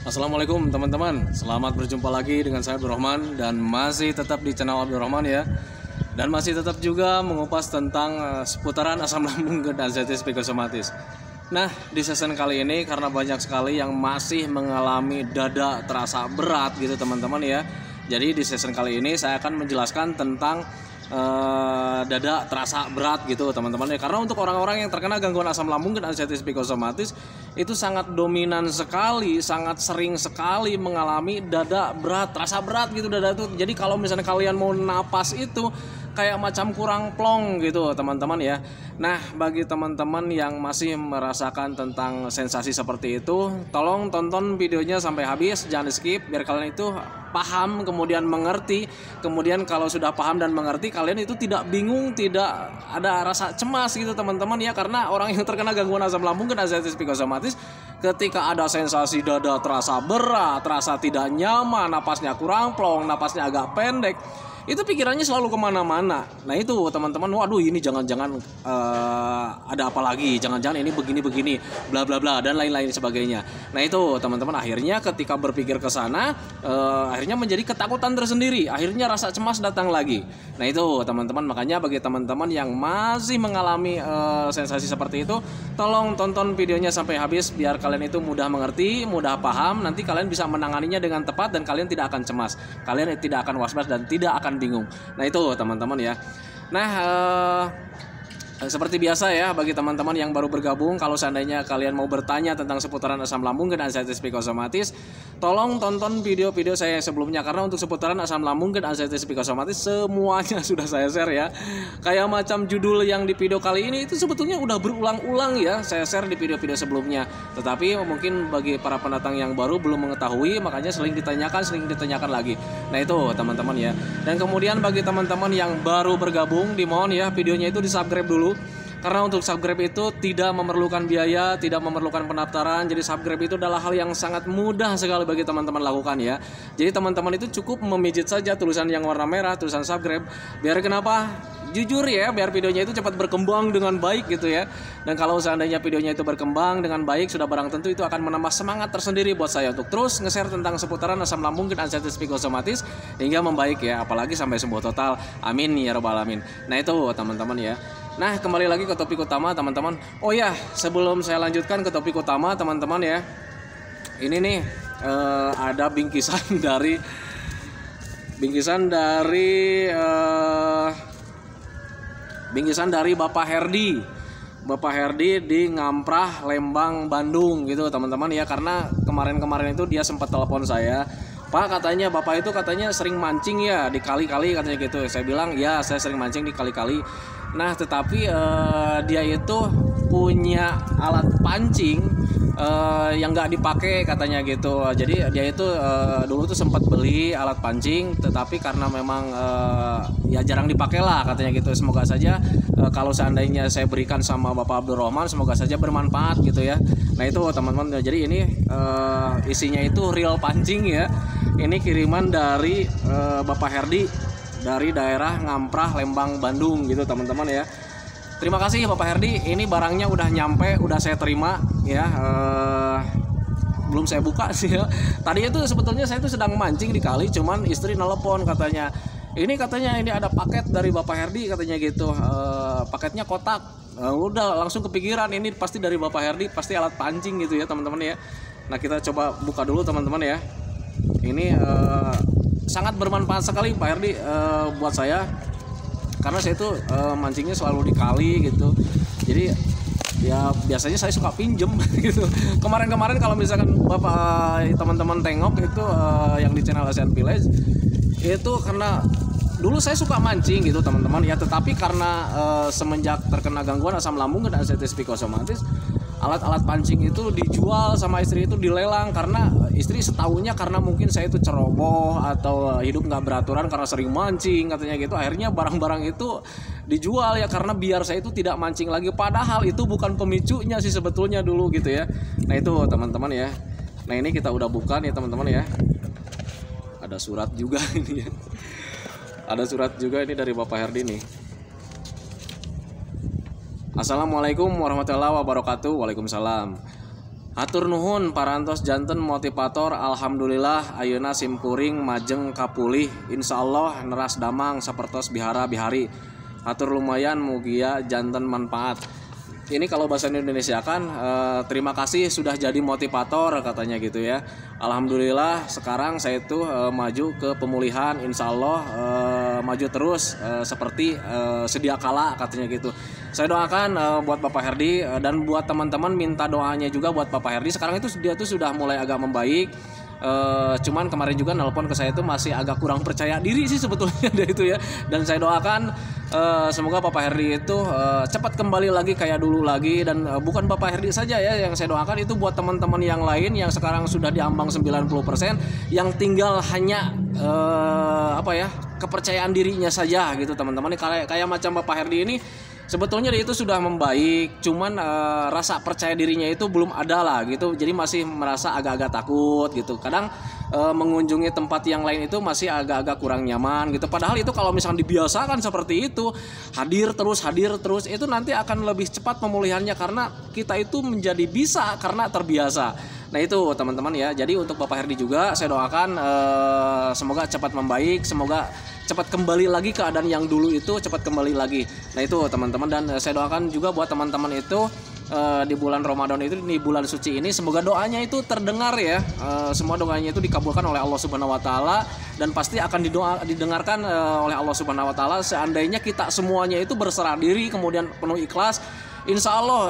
Assalamualaikum teman-teman, selamat berjumpa lagi dengan saya Abdurrahman dan masih tetap di channel Abdurrahman ya. Dan masih tetap juga mengupas tentang seputaran asam lambung dan anxiety psikosomatis. Nah, di season kali ini karena banyak sekali yang masih mengalami dada terasa berat gitu teman-teman ya. Jadi di season kali ini saya akan menjelaskan tentang dada terasa berat gitu teman-teman ya, karena untuk orang-orang yang terkena gangguan asam lambung dan anxiety psikosomatis itu sangat dominan sekali, sangat sering sekali mengalami dada berat, terasa berat gitu dada itu. Jadi kalau misalnya kalian mau napas itu kayak macam kurang plong gitu teman-teman ya. Nah, bagi teman-teman yang masih merasakan tentang sensasi seperti itu, tolong tonton videonya sampai habis, jangan di skip biar kalian itu paham kemudian mengerti. Kemudian kalau sudah paham dan mengerti, kalian itu tidak bingung, tidak ada rasa cemas gitu teman-teman ya, karena orang yang terkena gangguan asam lambung dan anxiety psikosomatis ketika ada sensasi dada terasa berat, terasa tidak nyaman, napasnya kurang plong, napasnya agak pendek, itu pikirannya selalu kemana-mana. Nah itu teman-teman, waduh ini jangan-jangan ada apa lagi, jangan-jangan ini begini-begini, bla bla bla dan lain-lain sebagainya. Nah itu teman-teman, akhirnya ketika berpikir ke sana, akhirnya menjadi ketakutan tersendiri, akhirnya rasa cemas datang lagi. Nah itu teman-teman, makanya bagi teman-teman yang masih mengalami sensasi seperti itu, tolong tonton videonya sampai habis biar kalian itu mudah mengerti, mudah paham. Nanti kalian bisa menanganinya dengan tepat dan kalian tidak akan cemas, kalian tidak akan was-was dan tidak akan bingung. Nah itu teman-teman ya. Nah seperti biasa ya, bagi teman-teman yang baru bergabung, kalau seandainya kalian mau bertanya tentang seputaran asam lambung dan anxiety psikosomatis, tolong tonton video-video saya yang sebelumnya, karena untuk seputaran asam lambung dan anxiety psikosomatis semuanya sudah saya share ya. Kayak macam judul yang di video kali ini itu sebetulnya udah berulang-ulang ya saya share di video-video sebelumnya. Tetapi mungkin bagi para pendatang yang baru belum mengetahui, makanya sering ditanyakan lagi. Nah itu teman-teman ya. Dan kemudian bagi teman-teman yang baru bergabung, dimohon ya videonya itu di-subscribe dulu. Karena untuk subscribe itu tidak memerlukan biaya, tidak memerlukan pendaftaran. Jadi subscribe itu adalah hal yang sangat mudah sekali bagi teman-teman lakukan ya. Jadi teman-teman itu cukup memijit saja tulisan yang warna merah, tulisan subscribe. Biar kenapa? Jujur ya, biar videonya itu cepat berkembang dengan baik gitu ya. Dan kalau seandainya videonya itu berkembang dengan baik, sudah barang tentu itu akan menambah semangat tersendiri buat saya untuk terus nge-share tentang seputaran asam lambung dan anxiety psikosomatis hingga membaik ya, apalagi sampai sembuh total. Amin ya rabbal alamin. Nah itu teman-teman ya. Nah kembali lagi ke topik utama teman-teman. Oh ya, sebelum saya lanjutkan ke topik utama teman-teman ya, ini nih ada bingkisan dari Bapak Herdi. Bapak Herdi di Ngamprah, Lembang, Bandung gitu teman-teman ya. Karena kemarin-kemarin itu dia sempat telepon saya, Pak, katanya Bapak itu katanya sering mancing ya di kali-kali katanya gitu. Saya bilang ya, saya sering mancing di kali-kali. Nah tetapi dia itu punya alat pancing yang nggak dipakai katanya gitu. Jadi dia itu dulu tuh sempat beli alat pancing, tetapi karena memang ya jarang dipakai lah katanya gitu. Semoga saja kalau seandainya saya berikan sama Bapak Abdurrahman, semoga saja bermanfaat gitu ya. Nah itu teman-teman, jadi ini isinya itu real pancing ya. Ini kiriman dari Bapak Herdi dari daerah Ngamprah, Lembang, Bandung gitu teman-teman ya. Terima kasih Bapak Herdi, ini barangnya udah nyampe, udah saya terima ya. Belum saya buka sih ya. Tadinya tuh sebetulnya saya tuh sedang mancing di kali, cuman istri nelpon katanya ini ada paket dari Bapak Herdi katanya gitu. Paketnya kotak. Udah langsung kepikiran ini pasti dari Bapak Herdi, pasti alat pancing gitu ya teman-teman ya. Nah kita coba buka dulu teman-teman ya. Ini sangat bermanfaat sekali Pak Herdi buat saya, karena saya itu mancingnya selalu di kali gitu. Jadi ya biasanya saya suka pinjem gitu. Kemarin kalau misalkan Bapak teman-teman tengok itu yang di channel Asian Village itu, karena dulu saya suka mancing gitu teman-teman ya, tetapi karena semenjak terkena gangguan asam lambung dan anxiety psikosomatis, alat-alat pancing itu dijual sama istri itu dilelang, karena istri setahunya karena mungkin saya itu ceroboh atau hidup nggak beraturan karena sering mancing katanya gitu. Akhirnya barang-barang itu dijual ya, karena biar saya itu tidak mancing lagi, padahal itu bukan pemicunya sih sebetulnya dulu gitu ya. Nah itu teman-teman ya. Nah ini kita udah buka nih teman-teman ya. Ada surat juga ini ya. Ada surat juga ini dari Bapak Herdi nih. Assalamualaikum warahmatullahi wabarakatuh. Waalaikumsalam. Hatur nuhun parantos janten motivator. Alhamdulillah ayeuna simkuring majeng kapulih insyaallah neras damang sapertos bihara bihari. Hatur lumayan mugia janten manfaat. Ini kalau bahasa Indonesia kan terima kasih sudah jadi motivator katanya gitu ya. Alhamdulillah sekarang saya itu maju ke pemulihan, insya Allah maju terus seperti sedia kala katanya gitu. Saya doakan buat Bapak Herdi dan buat teman-teman minta doanya juga buat Bapak Herdi. Sekarang itu dia tuh sudah mulai agak membaik. Cuman kemarin juga nelpon ke saya itu masih agak kurang percaya diri sih sebetulnya dia itu ya. Dan saya doakan semoga Bapak Herdi itu cepat kembali lagi kayak dulu lagi. Dan bukan Bapak Herdi saja ya yang saya doakan, itu buat teman-teman yang lain yang sekarang sudah diambang 90%, yang tinggal hanya kepercayaan dirinya saja gitu teman-teman. Kayak macam Bapak Herdi ini sebetulnya dia itu sudah membaik, cuman rasa percaya dirinya itu belum ada lah gitu. Jadi masih merasa agak-agak takut gitu. Kadang mengunjungi tempat yang lain itu masih agak-agak kurang nyaman gitu. Padahal itu kalau misalnya dibiasakan seperti itu, hadir terus, itu nanti akan lebih cepat pemulihannya karena kita itu menjadi bisa karena terbiasa. Nah itu teman-teman ya. Jadi untuk Bapak Herdi juga saya doakan semoga cepat membaik, semoga cepat kembali lagi keadaan yang dulu itu cepat kembali lagi. Nah itu teman-teman, dan saya doakan juga buat teman-teman itu di bulan Ramadan itu, di bulan suci ini, semoga doanya itu terdengar ya. Semua doanya itu dikabulkan oleh Allah Subhanahu wa taala dan pasti akan didengarkan oleh Allah Subhanahu wa taala seandainya kita semuanya itu berserah diri kemudian penuh ikhlas. Insya Allah,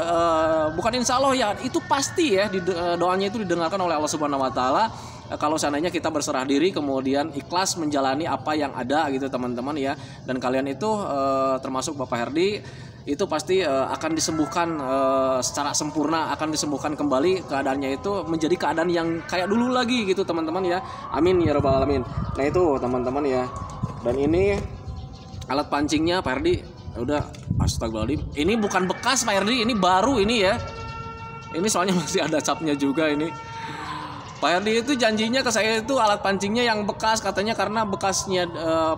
bukan insya Allah ya, itu pasti ya doanya itu didengarkan oleh Allah Subhanahu wa taala. Kalau seandainya kita berserah diri kemudian ikhlas menjalani apa yang ada gitu teman-teman ya. Dan kalian itu termasuk Bapak Herdi itu pasti akan disembuhkan secara sempurna, akan disembuhkan kembali keadaannya itu menjadi keadaan yang kayak dulu lagi gitu teman-teman ya. Amin ya rabbal alamin. Nah itu teman-teman ya. Dan ini alat pancingnya Pak Herdi udah, astagfirullahaladzim. Ini bukan bekas Pak Herdi, ini baru ini ya. Ini soalnya masih ada capnya juga ini. Pak Herdi itu janjinya ke saya itu alat pancingnya yang bekas katanya karena bekasnya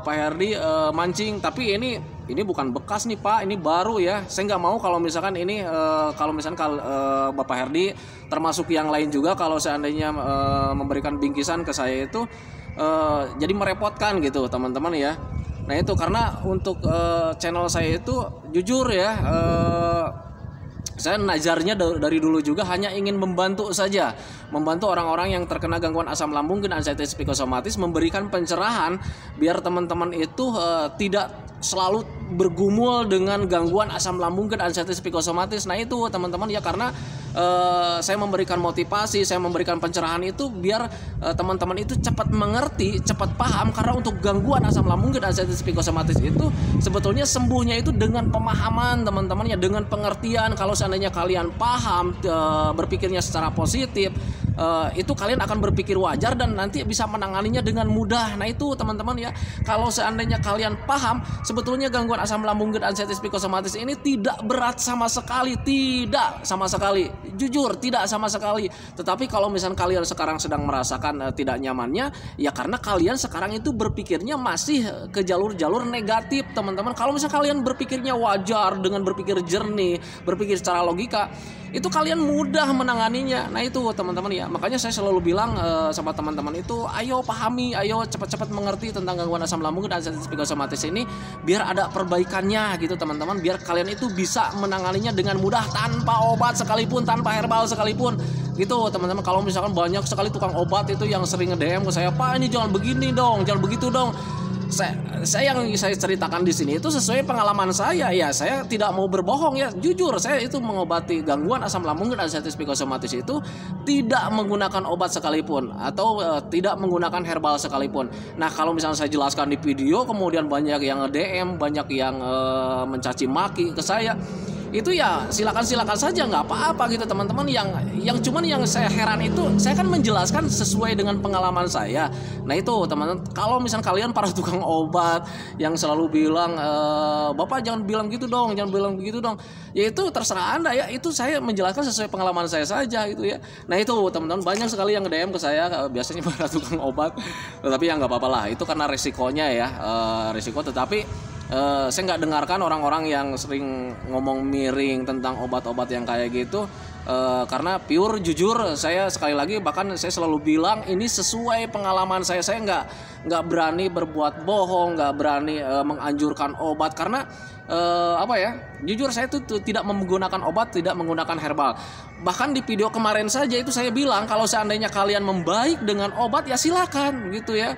Pak Herdi mancing, tapi ini bukan bekas nih Pak, ini baru ya. Saya nggak mau kalau misalkan ini kalau misalkan Bapak Herdi termasuk yang lain juga kalau seandainya memberikan bingkisan ke saya itu jadi merepotkan gitu teman-teman ya. Nah itu karena untuk channel saya itu jujur ya. Saya najarnya dari dulu juga hanya ingin membantu saja, membantu orang-orang yang terkena gangguan asam lambung dan anxiety psikosomatis, memberikan pencerahan biar teman-teman itu tidak selalu bergumul dengan gangguan asam lambung dan anxiety psikosomatis. Nah itu teman-teman ya, karena saya memberikan motivasi, saya memberikan pencerahan itu biar teman-teman itu cepat mengerti, cepat paham. Karena untuk gangguan asam lambung dan anxiety psikosomatis itu sebetulnya sembuhnya itu dengan pemahaman teman-teman ya, dengan pengertian. Kalau seandainya kalian paham, berpikirnya secara positif, itu kalian akan berpikir wajar dan nanti bisa menanganinya dengan mudah. Nah itu teman-teman ya, kalau seandainya kalian paham, sebetulnya gangguan asam lambung dan anxiety psikosomatis ini tidak berat sama sekali, tidak sama sekali, jujur tidak sama sekali. Tetapi kalau misalnya kalian sekarang sedang merasakan tidak nyamannya, ya karena kalian sekarang itu berpikirnya masih ke jalur-jalur negatif teman-teman. Kalau misalnya kalian berpikirnya wajar dengan berpikir jernih, berpikir secara logika, itu kalian mudah menanganinya. Nah itu teman-teman ya, makanya saya selalu bilang sama teman-teman itu, ayo pahami, ayo cepat-cepat mengerti tentang gangguan asam lambung dan anxiety psikosomatis ini biar ada perbaikannya gitu teman-teman, biar kalian itu bisa menanganinya dengan mudah tanpa obat sekalipun, tanpa herbal sekalipun gitu teman-teman. Kalau misalkan banyak sekali tukang obat itu yang sering nge-DM ke saya, Pak ini jangan begini dong, jangan begitu dong. Saya yang saya ceritakan di sini itu sesuai pengalaman saya ya. Saya tidak mau berbohong ya, jujur saya itu mengobati gangguan asam lambung dan anxiety psikosomatis itu tidak menggunakan obat sekalipun atau tidak menggunakan herbal sekalipun. Nah kalau misalnya saya jelaskan di video kemudian banyak yang DM, banyak yang mencaci maki ke saya, itu ya silakan saja, nggak apa-apa gitu teman-teman. Yang cuman yang saya heran itu, saya kan menjelaskan sesuai dengan pengalaman saya. Nah itu teman-teman, kalau misalnya kalian para tukang obat yang selalu bilang Bapak jangan bilang gitu dong, jangan bilang begitu dong, ya itu terserah Anda ya. Itu saya menjelaskan sesuai pengalaman saya saja gitu ya. Nah itu teman-teman, banyak sekali yang DM ke saya biasanya para tukang obat, tetapi ya nggak apa-apa lah, itu karena resikonya ya, resiko. Tetapi saya nggak dengarkan orang-orang yang sering ngomong miring tentang obat-obat yang kayak gitu. Karena pure jujur, saya sekali lagi bahkan saya selalu bilang ini sesuai pengalaman saya nggak berani berbuat bohong, nggak berani menganjurkan obat karena jujur saya tuh tidak menggunakan obat, tidak menggunakan herbal. Bahkan di video kemarin saja itu saya bilang kalau seandainya kalian membaik dengan obat ya silakan gitu ya.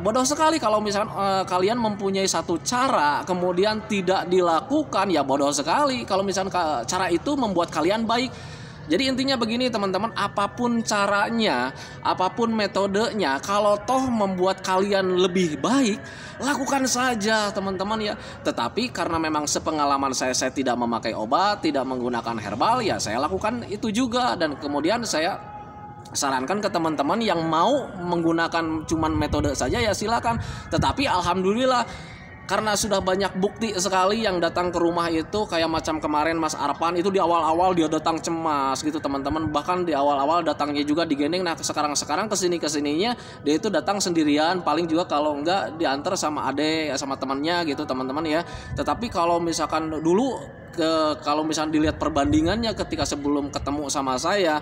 Bodoh sekali kalau misalkan kalian mempunyai satu cara kemudian tidak dilakukan, ya bodoh sekali kalau misalkan cara itu membuat kalian baik. Jadi intinya begini teman-teman, apapun caranya, apapun metodenya, kalau toh membuat kalian lebih baik, lakukan saja teman-teman ya. Tetapi karena memang sepengalaman saya tidak memakai obat, tidak menggunakan herbal, ya saya lakukan itu juga. Dan kemudian saya sarankan ke teman-teman yang mau menggunakan cuman metode saja ya silakan. Tetapi alhamdulillah karena sudah banyak bukti sekali yang datang ke rumah itu, kayak macam kemarin Mas Arpan itu di awal-awal dia datang cemas gitu teman-teman, bahkan di awal-awal datangnya juga digendeng. Nah sekarang kesininya dia itu datang sendirian, paling juga kalau enggak diantar sama adek sama temannya gitu teman-teman ya. Tetapi kalau misalkan dulu kalau misalnya dilihat perbandingannya ketika sebelum ketemu sama saya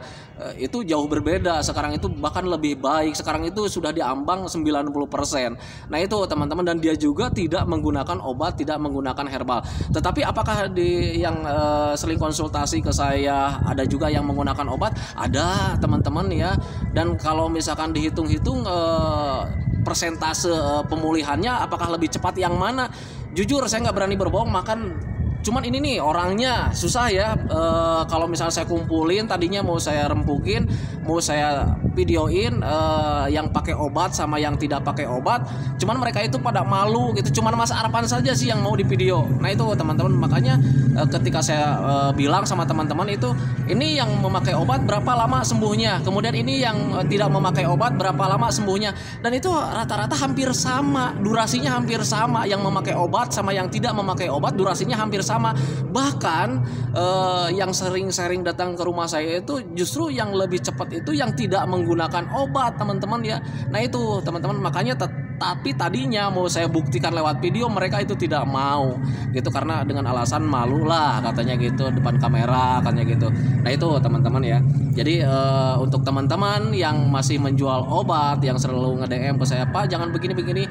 itu jauh berbeda. Sekarang itu bahkan lebih baik. Sekarang itu sudah diambang 90%. Nah itu teman-teman, dan dia juga tidak menggunakan obat, tidak menggunakan herbal. Tetapi apakah yang sering konsultasi ke saya ada juga yang menggunakan obat? Ada teman-teman ya. Dan kalau misalkan dihitung-hitung persentase pemulihannya apakah lebih cepat yang mana? Jujur saya nggak berani berbohong, cuman ini nih orangnya susah ya. Kalau misalnya saya kumpulin, tadinya mau saya rempukin, mau saya videoin yang pakai obat sama yang tidak pakai obat, cuman mereka itu pada malu gitu. Cuman Mas Arpan saja sih yang mau di video. Nah itu teman-teman, makanya ketika saya bilang sama teman-teman itu, ini yang memakai obat berapa lama sembuhnya, kemudian ini yang tidak memakai obat berapa lama sembuhnya, dan itu rata-rata hampir sama, durasinya hampir sama. Yang memakai obat sama yang tidak memakai obat durasinya hampir sama. Bahkan yang sering datang ke rumah saya itu justru yang lebih cepat itu yang tidak menggunakan obat teman-teman ya. Nah itu teman-teman, makanya tapi tadinya mau saya buktikan lewat video, mereka itu tidak mau gitu karena dengan alasan malu lah katanya gitu depan kamera katanya gitu. Nah itu teman-teman ya. Jadi untuk teman-teman yang masih menjual obat, yang selalu nge-DM ke saya, Pak jangan begini-begini,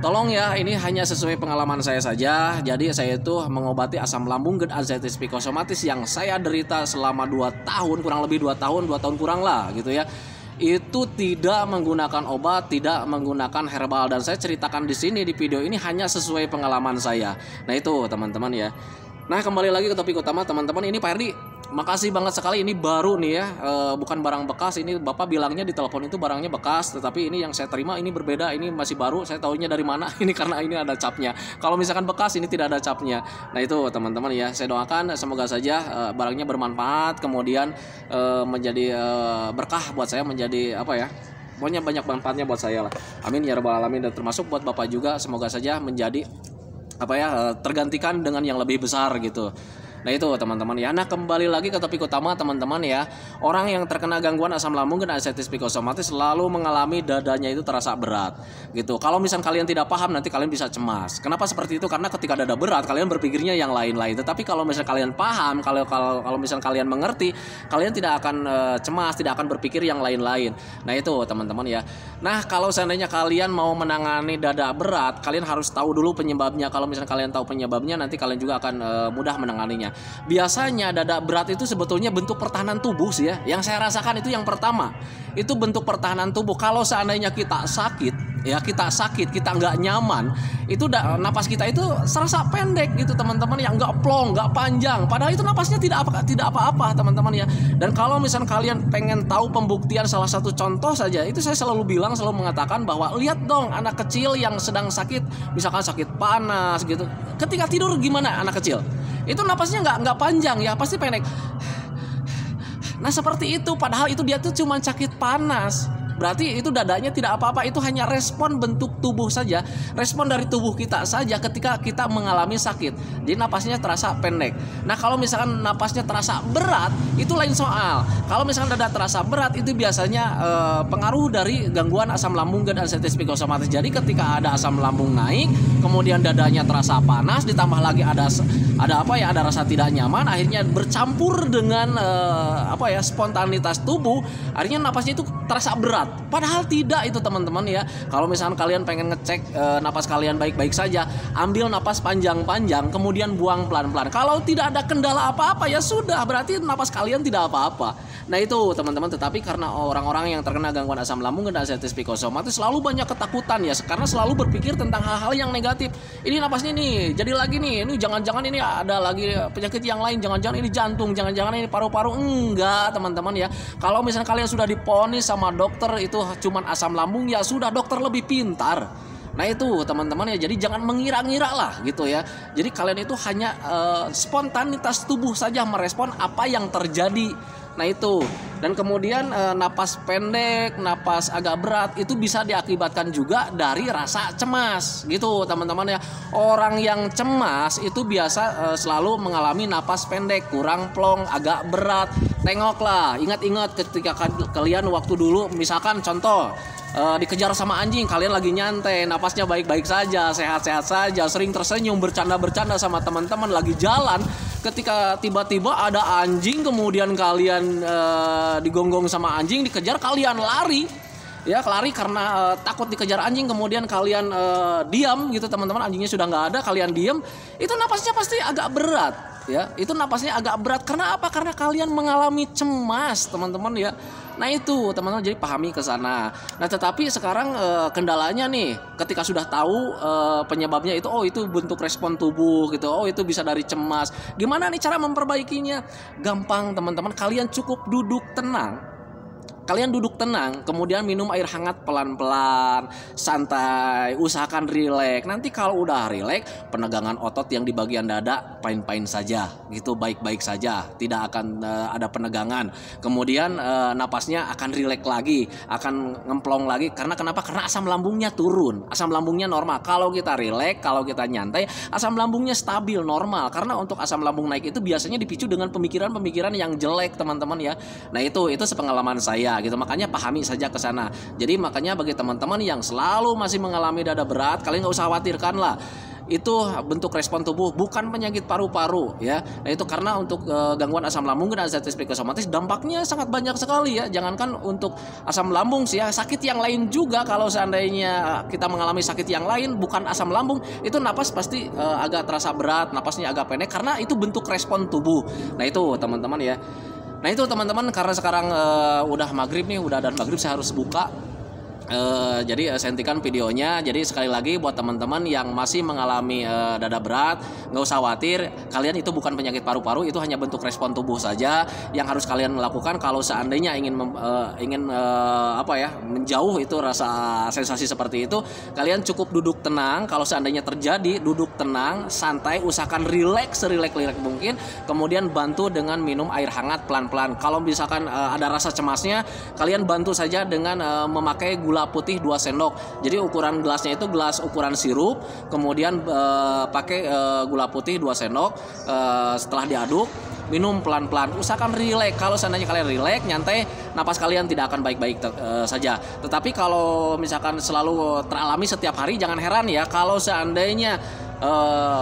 tolong ya, ini hanya sesuai pengalaman saya saja. Jadi saya itu mengobati asam lambung dan anxiety psikosomatis yang saya derita selama 2 tahun, kurang lebih 2 tahun kurang lah gitu ya. Itu tidak menggunakan obat, tidak menggunakan herbal, dan saya ceritakan di sini di video ini hanya sesuai pengalaman saya. Nah itu teman-teman ya. Nah kembali lagi ke topik utama teman-teman. Ini Pak Herdi, makasih banget sekali, ini baru nih ya, bukan barang bekas. Ini Bapak bilangnya di telepon itu barangnya bekas, tetapi ini yang saya terima ini berbeda, ini masih baru. Saya tahunya dari mana ini karena ini ada capnya. Kalau misalkan bekas ini tidak ada capnya. Nah itu teman-teman ya, saya doakan semoga saja barangnya bermanfaat, kemudian menjadi berkah buat saya, menjadi pokoknya banyak manfaatnya buat saya lah. Amin ya rabbal alamin. Dan termasuk buat Bapak juga, semoga saja menjadi tergantikan dengan yang lebih besar gitu. Nah itu teman-teman ya. Nah kembali lagi ke topik utama teman-teman ya. Orang yang terkena gangguan asam lambung dan anxiety psikosomatis selalu mengalami dadanya itu terasa berat gitu. Kalau misal kalian tidak paham, nanti kalian bisa cemas. Kenapa seperti itu? Karena ketika dada berat kalian berpikirnya yang lain-lain. Tetapi kalau misal kalian paham, kalau misal kalian mengerti, kalian tidak akan cemas, tidak akan berpikir yang lain-lain. Nah itu teman-teman ya. Nah kalau seandainya kalian mau menangani dada berat, kalian harus tahu dulu penyebabnya. Kalau misal kalian tahu penyebabnya, nanti kalian juga akan mudah menanganinya. Biasanya dada berat itu sebetulnya bentuk pertahanan tubuh sih ya. Yang saya rasakan itu yang pertama, itu bentuk pertahanan tubuh. Kalau seandainya kita sakit, kita nggak nyaman, itu napas kita itu serasa pendek gitu teman-teman, yang nggak plong, nggak panjang. Padahal itu napasnya tidak apa-apa teman-teman ya. Dan kalau misalnya kalian pengen tahu pembuktian, salah satu contoh saja, itu saya selalu mengatakan bahwa lihat dong anak kecil yang sedang sakit, misalkan sakit panas gitu, ketika tidur gimana anak kecil? Itu napasnya nggak panjang ya, pasti pendek. Nah seperti itu, padahal itu dia tuh cuma sakit panas. berarti itu dadanya tidak apa-apa, itu hanya respon bentuk tubuh saja, respon dari tubuh kita saja ketika kita mengalami sakit. Jadi napasnya terasa pendek. Nah kalau misalkan napasnya terasa berat, itu lain soal. Kalau misalkan dada terasa berat, itu biasanya pengaruh dari gangguan asam lambung dan anestesi psikosomatis. Jadi ketika ada asam lambung naik, kemudian dadanya terasa panas, ditambah lagi ada rasa tidak nyaman, akhirnya bercampur dengan spontanitas tubuh, akhirnya napasnya itu terasa berat. Padahal tidak itu teman-teman ya. Kalau misalkan kalian pengen ngecek napas kalian baik-baik saja, ambil napas panjang-panjang, kemudian buang pelan-pelan. Kalau tidak ada kendala apa-apa, ya sudah, berarti napas kalian tidak apa-apa. Nah itu teman-teman. Tetapi karena orang-orang yang terkena gangguan asam lambung dan anestesi psikosomatis selalu banyak ketakutan ya, karena selalu berpikir tentang hal-hal yang negatif. Ini napasnya nih jadi lagi nih, ini jangan-jangan ini ada lagi penyakit yang lain, jangan-jangan ini jantung, jangan-jangan ini paru-paru. Enggak teman-teman ya. Kalau misalnya kalian sudah diponis sama dokter itu cuman asam lambung, ya sudah, dokter lebih pintar. Nah itu teman-teman ya, jadi jangan mengira-ngira lah gitu ya. Jadi kalian itu hanya spontanitas tubuh saja merespon apa yang terjadi. Nah itu. Dan kemudian napas pendek, napas agak berat itu bisa diakibatkan juga dari rasa cemas gitu teman-teman ya. Orang yang cemas itu biasa selalu mengalami napas pendek, kurang plong, agak berat. Tengoklah, ingat-ingat ketika kalian waktu dulu misalkan contoh dikejar sama anjing, kalian lagi nyantai, napasnya baik-baik saja, sehat-sehat saja, sering tersenyum, bercanda-bercanda sama teman-teman lagi jalan. Ketika tiba-tiba ada anjing, kemudian kalian digonggong sama anjing, dikejar, kalian lari. Ya, lari karena takut dikejar anjing, kemudian kalian diam gitu teman-teman, anjingnya sudah nggak ada, kalian diam, itu napasnya pasti agak berat. Ya, itu napasnya agak berat. Karena apa? Karena kalian mengalami cemas, teman-teman ya. Nah itu teman-teman, jadi pahami ke sana. Nah tetapi sekarang kendalanya nih, ketika sudah tahu penyebabnya itu, oh itu bentuk respon tubuh gitu, oh itu bisa dari cemas. Gimana nih cara memperbaikinya? Gampang teman-teman, kalian cukup duduk tenang. Kalian duduk tenang, kemudian minum air hangat pelan-pelan, santai, usahakan rileks. Nanti kalau udah rileks, penegangan otot yang di bagian dada pain-pain saja, gitu, baik-baik saja, tidak akan ada penegangan. Kemudian napasnya akan rileks lagi, akan ngemplong lagi. Karena kenapa? Karena asam lambungnya turun, asam lambungnya normal. Kalau kita rileks, kalau kita nyantai, asam lambungnya stabil, normal. Karena untuk asam lambung naik itu biasanya dipicu dengan pemikiran-pemikiran yang jelek, teman-teman ya. Nah itu sepengalaman saya. Gitu, makanya pahami saja ke sana. Jadi makanya bagi teman-teman yang selalu masih mengalami dada berat, kalian nggak usah khawatirkan lah. Itu bentuk respon tubuh, bukan penyakit paru-paru ya. Nah itu karena untuk gangguan asam lambung dan anestesi psikosomatis dampaknya sangat banyak sekali ya. Jangankan untuk asam lambung sih ya, sakit yang lain juga. Kalau seandainya kita mengalami sakit yang lain bukan asam lambung, itu napas pasti agak terasa berat, napasnya agak pendek karena itu bentuk respon tubuh. Nah itu teman-teman ya. Nah itu teman-teman, karena sekarang udah maghrib nih, udah dan maghrib, saya harus buka. Jadi saya hentikan videonya. Jadi sekali lagi buat teman-teman yang masih mengalami dada berat, nggak usah khawatir, kalian itu bukan penyakit paru-paru, itu hanya bentuk respon tubuh saja. Yang harus kalian lakukan kalau seandainya ingin menjauh itu rasa sensasi seperti itu, kalian cukup duduk tenang. Kalau seandainya terjadi, duduk tenang, santai, usahakan rileks serileks mungkin. Kemudian bantu dengan minum air hangat pelan-pelan. Kalau misalkan ada rasa cemasnya, kalian bantu saja dengan memakai gula putih 2 sendok. Jadi ukuran gelasnya itu gelas ukuran sirup, kemudian pakai gula putih 2 sendok. Setelah diaduk, minum pelan-pelan. Usahakan rileks. Kalau seandainya kalian rileks, nyantai, napas kalian tidak akan baik-baik saja. Tetapi kalau misalkan selalu teralami setiap hari, jangan heran ya kalau seandainya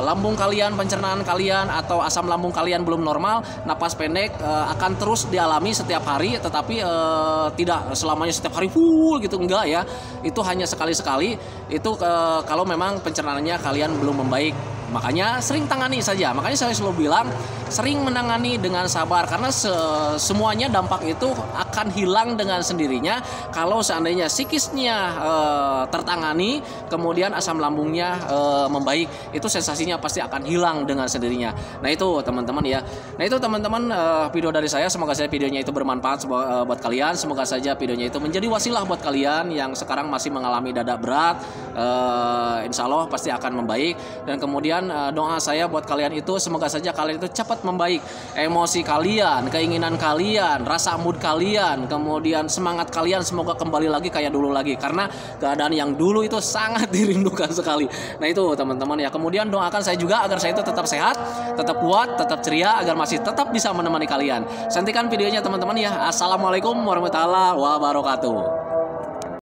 lambung kalian, pencernaan kalian atau asam lambung kalian belum normal, napas pendek akan terus dialami setiap hari, tetapi tidak selamanya setiap hari full gitu, enggak ya. Itu hanya sekali-sekali. Itu kalau memang pencernaannya kalian belum membaik. Makanya sering tangani saja. Makanya saya selalu bilang sering menangani dengan sabar, karena semuanya dampak itu akan hilang dengan sendirinya kalau seandainya psikisnya tertangani, kemudian asam lambungnya membaik, itu sensasinya pasti akan hilang dengan sendirinya. Nah itu teman-teman ya. Nah itu teman-teman video dari saya. Semoga saja videonya itu bermanfaat buat kalian. Semoga saja videonya itu menjadi wasilah buat kalian yang sekarang masih mengalami dada berat. Insya Allah pasti akan membaik. Dan kemudian kemudian doa saya buat kalian itu semoga saja kalian itu cepat membaik. Emosi kalian, keinginan kalian, rasa mood kalian, kemudian semangat kalian semoga kembali lagi kayak dulu lagi, karena keadaan yang dulu itu sangat dirindukan sekali. Nah itu teman-teman ya. Kemudian doakan saya juga agar saya itu tetap sehat, tetap kuat, tetap ceria, agar masih tetap bisa menemani kalian. Hentikan videonya teman-teman ya. Assalamualaikum warahmatullahi wabarakatuh.